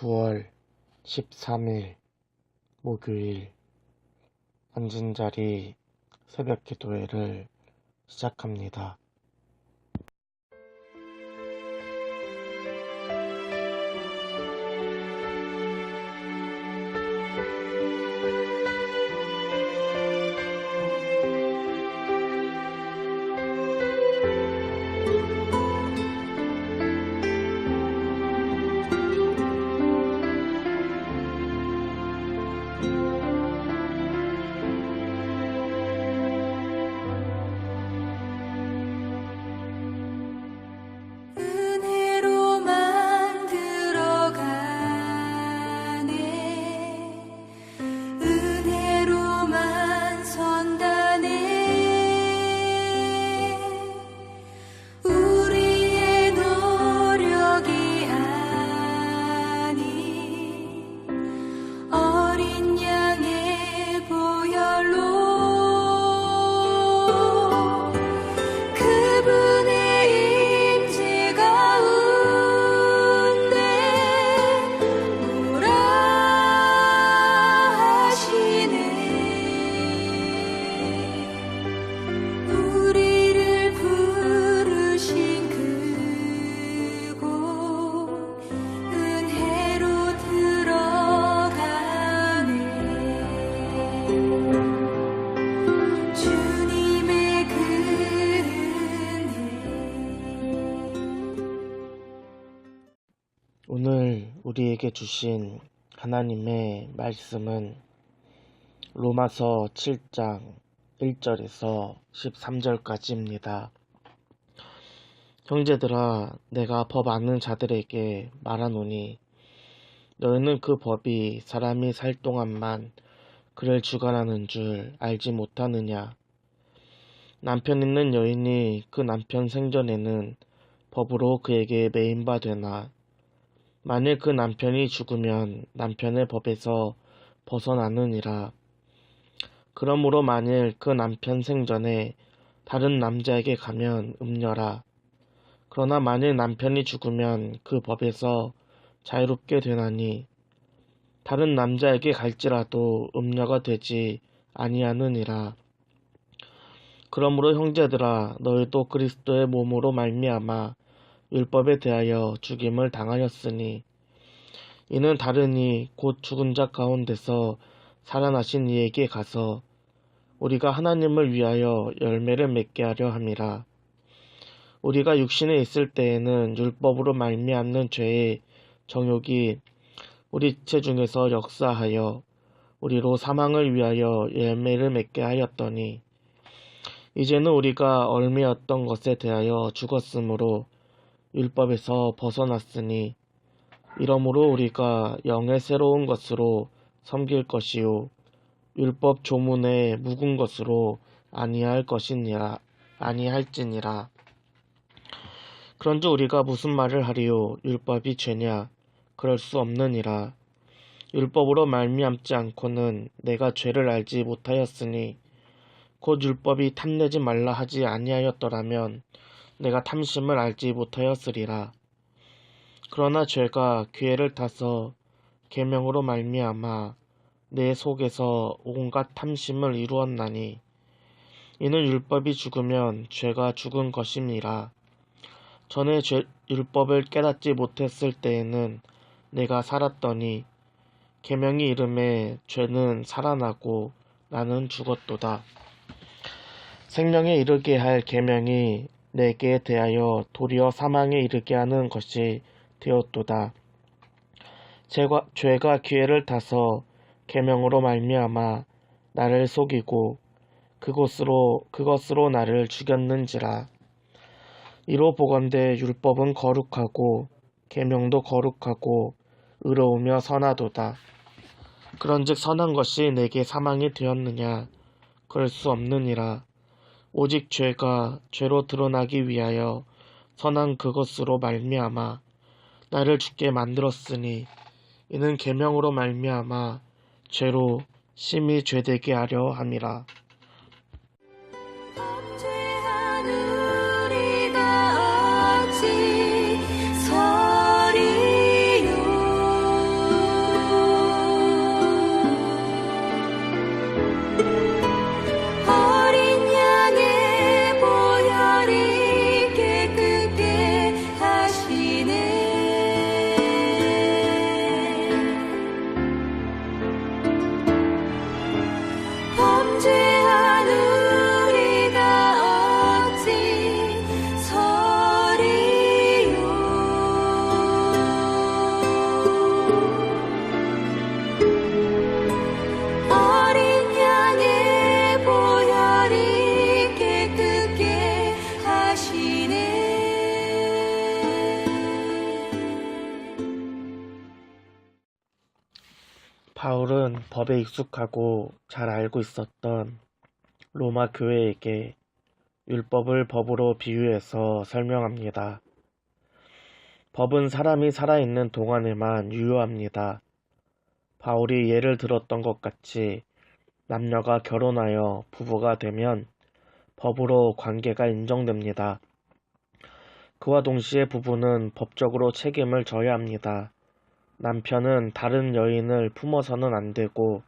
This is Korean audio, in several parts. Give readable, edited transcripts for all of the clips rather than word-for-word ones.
9월 13일 목요일 앉은자리 새벽 기도회를 시작합니다. 오늘 우리에게 주신 하나님의 말씀은 로마서 7장 1절에서 13절까지입니다. 형제들아, 내가 법 아는 자들에게 말하노니 너희는 그 법이 사람이 살 동안만 그를 주관하는 줄 알지 못하느냐. 남편 있는 여인이 그 남편 생전에는 법으로 그에게 매인바 되나 만일 그 남편이 죽으면 남편의 법에서 벗어나느니라. 그러므로 만일 그 남편 생전에 다른 남자에게 가면 음녀라. 그러나 만일 남편이 죽으면 그 법에서 자유롭게 되나니 다른 남자에게 갈지라도 음녀가 되지 아니하느니라. 그러므로 형제들아, 너희도 그리스도의 몸으로 말미암아 율법에 대하여 죽임을 당하였으니 이는 다르니 곧 죽은 자 가운데서 살아나신 이에게 가서 우리가 하나님을 위하여 열매를 맺게 하려 함이라. 우리가 육신에 있을 때에는 율법으로 말미암는 죄의 정욕이 우리 지체 중에서 역사하여 우리로 사망을 위하여 열매를 맺게 하였더니 이제는 우리가 얽매였던 것에 대하여 죽었으므로 율법에서 벗어났으니 이러므로 우리가 영의 새로운 것으로 섬길 것이요 율법 조문의 묵은 것으로 아니할지니라. 그런즉 우리가 무슨 말을 하리요? 율법이 죄냐? 그럴 수 없느니라. 율법으로 말미암지 않고는 내가 죄를 알지 못하였으니 곧 율법이 탐내지 말라 하지 아니하였더라면 내가 탐심을 알지 못하였으리라. 그러나 죄가 기회를 타서 계명으로 말미암아 내 속에서 온갖 탐심을 이루었나니 이는 율법이 죽으면 죄가 죽은 것임이라. 전에 율법을 깨닫지 못했을 때에는 내가 살았더니 계명이 이름에 죄는 살아나고 나는 죽었도다. 생명에 이르게 할 계명이 내게 대하여 도리어 사망에 이르게 하는 것이 되었도다. 죄가 기회를 타서 계명으로 말미암아 나를 속이고 그것으로 나를 죽였는지라. 이로 보건대 율법은 거룩하고 계명도 거룩하고 의로우며 선하도다. 그런즉 선한 것이 내게 사망이 되었느냐? 그럴 수 없느니라. 오직 죄가 죄로 드러나기 위하여 선한 그것으로 말미암아 나를 죽게 만들었으니 이는 계명으로 말미암아 죄로 심히 죄되게 하려 함이라. 바울은 법에 익숙하고 잘 알고 있었던 로마 교회에게 율법을 법으로 비유해서 설명합니다. 법은 사람이 살아있는 동안에만 유효합니다. 바울이 예를 들었던 것 같이 남녀가 결혼하여 부부가 되면 법으로 관계가 인정됩니다. 그와 동시에 부부는 법적으로 책임을 져야 합니다. 남편은 다른 여인을 품어서는 안 되고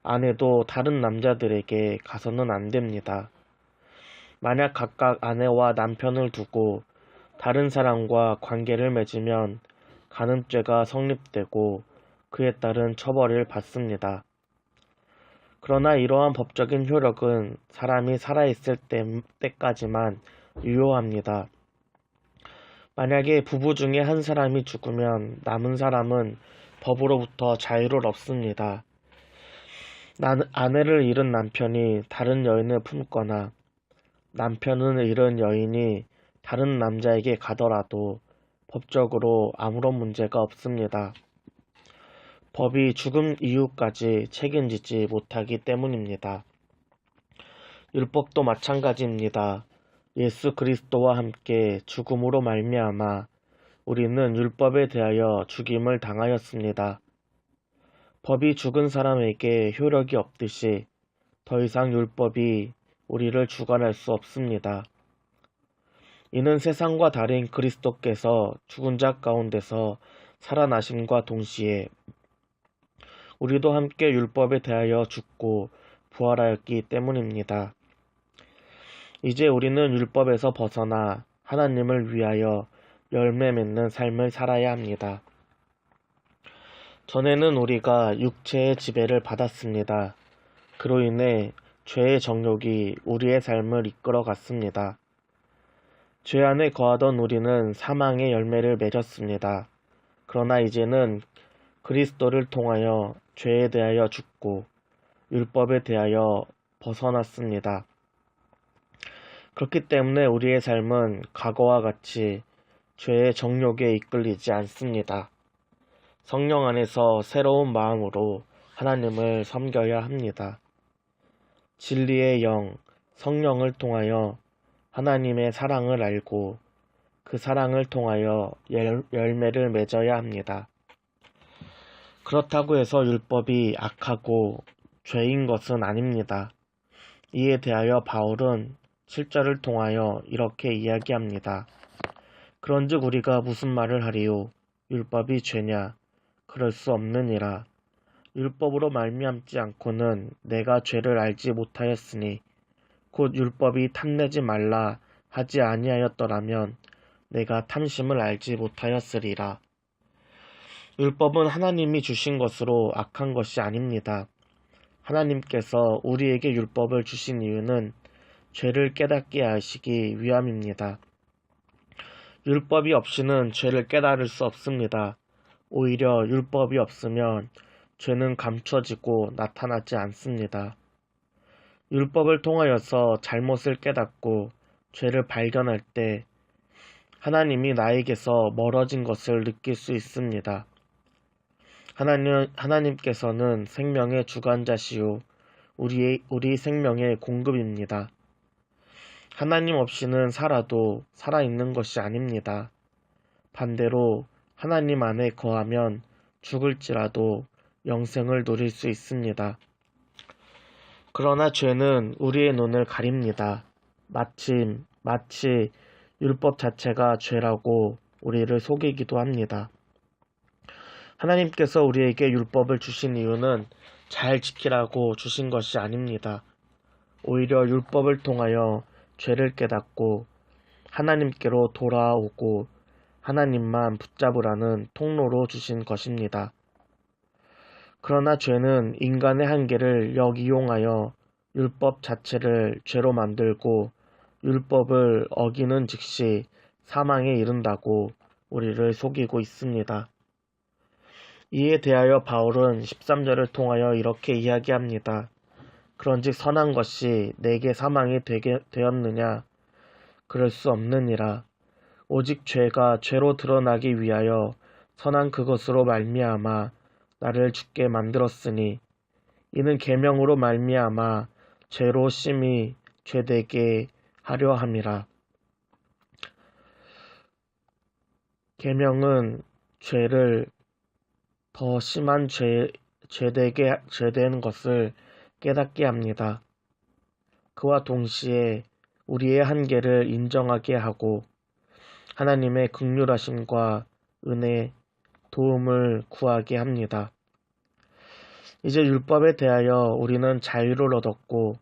아내도 다른 남자들에게 가서는 안 됩니다. 만약 각각 아내와 남편을 두고 다른 사람과 관계를 맺으면 간음죄가 성립되고 그에 따른 처벌을 받습니다. 그러나 이러한 법적인 효력은 사람이 살아있을 때까지만 유효합니다. 만약에 부부 중에 한 사람이 죽으면 남은 사람은 법으로부터 자유를 얻습니다. 아내를 잃은 남편이 다른 여인을 품거나 남편을 잃은 여인이 다른 남자에게 가더라도 법적으로 아무런 문제가 없습니다. 법이 죽음 이후까지 책임지지 못하기 때문입니다. 율법도 마찬가지입니다. 예수 그리스도와 함께 죽음으로 말미암아 우리는 율법에 대하여 죽임을 당하였습니다. 법이 죽은 사람에게 효력이 없듯이 더 이상 율법이 우리를 주관할 수 없습니다. 이는 세상과 다른 그리스도께서 죽은 자 가운데서 살아나심과 동시에 우리도 함께 율법에 대하여 죽고 부활하였기 때문입니다. 이제 우리는 율법에서 벗어나 하나님을 위하여 열매 맺는 삶을 살아야 합니다. 전에는 우리가 육체의 지배를 받았습니다. 그로 인해 죄의 정욕이 우리의 삶을 이끌어 갔습니다. 죄 안에 거하던 우리는 사망의 열매를 맺었습니다. 그러나 이제는 그리스도를 통하여 죄에 대하여 죽고 율법에 대하여 벗어났습니다. 그렇기 때문에 우리의 삶은 과거와 같이 죄의 정욕에 이끌리지 않습니다. 성령 안에서 새로운 마음으로 하나님을 섬겨야 합니다. 진리의 영, 성령을 통하여 하나님의 사랑을 알고 그 사랑을 통하여 열매를 맺어야 합니다. 그렇다고 해서 율법이 악하고 죄인 것은 아닙니다. 이에 대하여 바울은 7절을 통하여 이렇게 이야기합니다. 그런즉 우리가 무슨 말을 하리요? 율법이 죄냐? 그럴 수 없느니라. 율법으로 말미암지 않고는 내가 죄를 알지 못하였으니 곧 율법이 탐내지 말라 하지 아니하였더라면 내가 탐심을 알지 못하였으리라. 율법은 하나님이 주신 것으로 악한 것이 아닙니다. 하나님께서 우리에게 율법을 주신 이유는 죄를 깨닫게 하시기 위함입니다. 율법이 없이는 죄를 깨달을 수 없습니다. 오히려 율법이 없으면 죄는 감춰지고 나타나지 않습니다. 율법을 통하여서 잘못을 깨닫고 죄를 발견할 때 하나님이 나에게서 멀어진 것을 느낄 수 있습니다. 하나님께서는 생명의 주관자시요 우리 생명의 공급입니다. 하나님 없이는 살아도 살아있는 것이 아닙니다. 반대로 하나님 안에 거하면 죽을지라도 영생을 누릴 수 있습니다. 그러나 죄는 우리의 눈을 가립니다. 마치 율법 자체가 죄라고 우리를 속이기도 합니다. 하나님께서 우리에게 율법을 주신 이유는 잘 지키라고 주신 것이 아닙니다. 오히려 율법을 통하여 죄를 깨닫고 하나님께로 돌아오고 하나님만 붙잡으라는 통로로 주신 것입니다. 그러나 죄는 인간의 한계를 역이용하여 율법 자체를 죄로 만들고 율법을 어기는 즉시 사망에 이른다고 우리를 속이고 있습니다. 이에 대하여 바울은 13절을 통하여 이렇게 이야기합니다. 그런즉 선한 것이 내게 사망이 되었느냐? 그럴 수 없느니라. 오직 죄가 죄로 드러나기 위하여 선한 그것으로 말미암아 나를 죽게 만들었으니 이는 계명으로 말미암아 죄로 심히 죄되게 하려 함이라. 계명은 죄를 더 심한 죄되는 것을 깨닫게 합니다. 그와 동시에 우리의 한계를 인정하게 하고 하나님의 긍휼하심과 은혜, 도움을 구하게 합니다. 이제 율법에 대하여 우리는 자유를 얻었고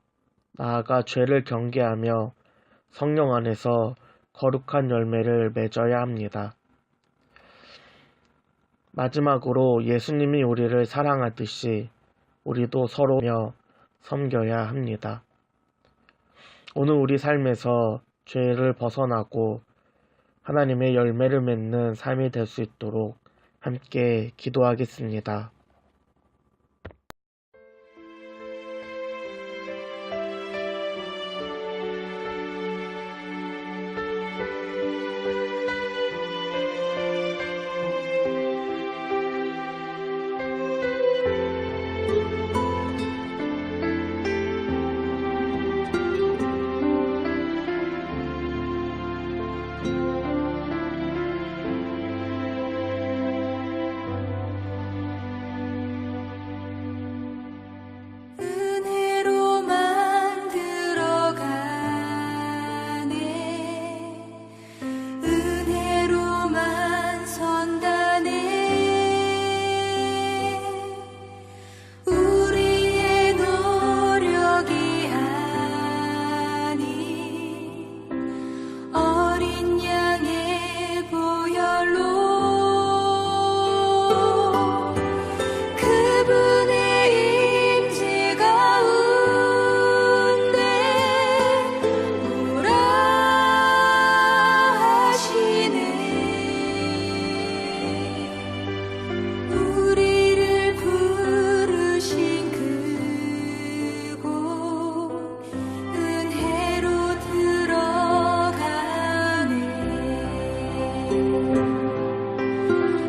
나아가 죄를 경계하며 성령 안에서 거룩한 열매를 맺어야 합니다. 마지막으로 예수님이 우리를 사랑하듯이 우리도 서로 섬겨야 합니다. 오늘 우리 삶에서 죄를 벗어나고 하나님의 열매를 맺는 삶이 될 수 있도록 함께 기도하겠습니다.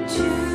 주